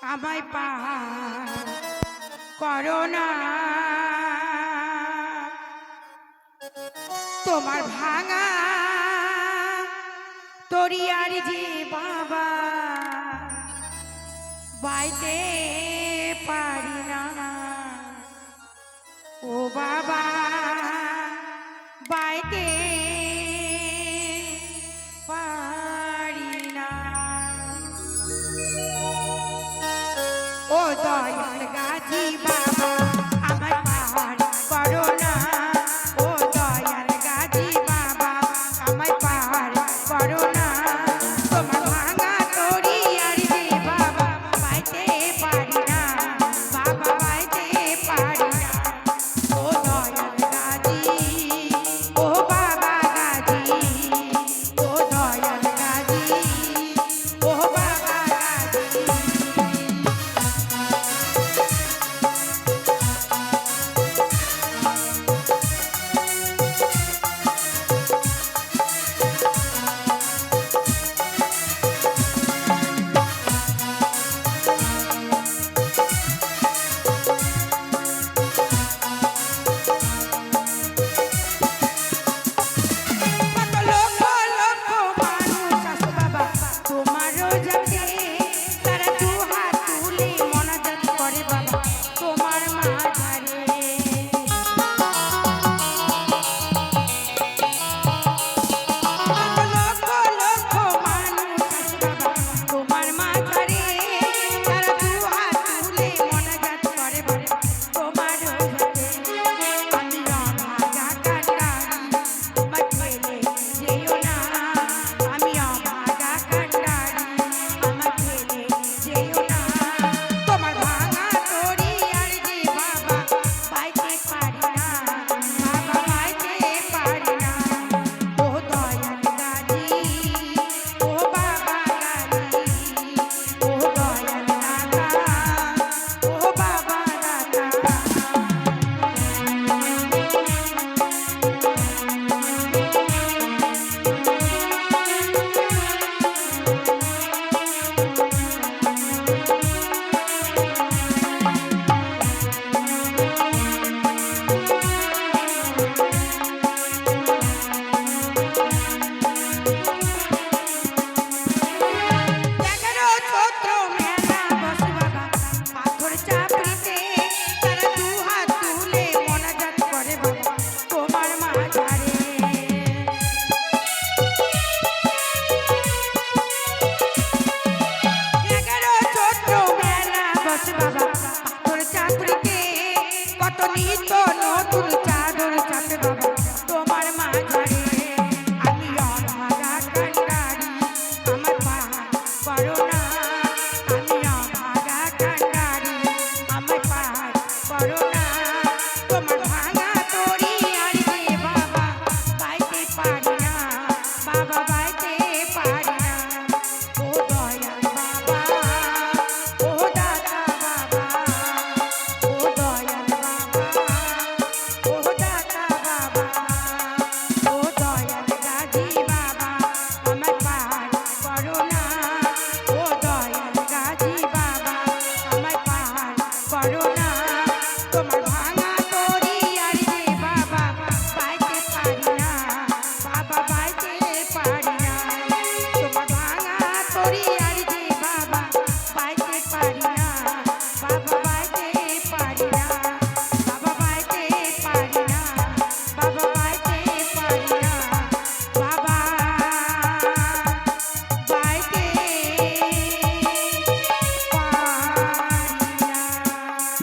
আমায় পার করো না, তোমার ভাঙা তরিয়ার যে বাবা বাইতে পারি না, ও বাবা বাইতে পারি না। ও দয়াল গাজী বাবা আমার পার করো না, ও দয়াল গাজী বাবা আমায় পার করো না, তোমার ভাঙা তরিয়ার যে বাবা বাইতে পারি না, বাবা বাইতে পারি না। ও দয়াল গাজী, ও বাবা গাজী, ও দয়াল গাজী, ও বাবা গাজী। বাবা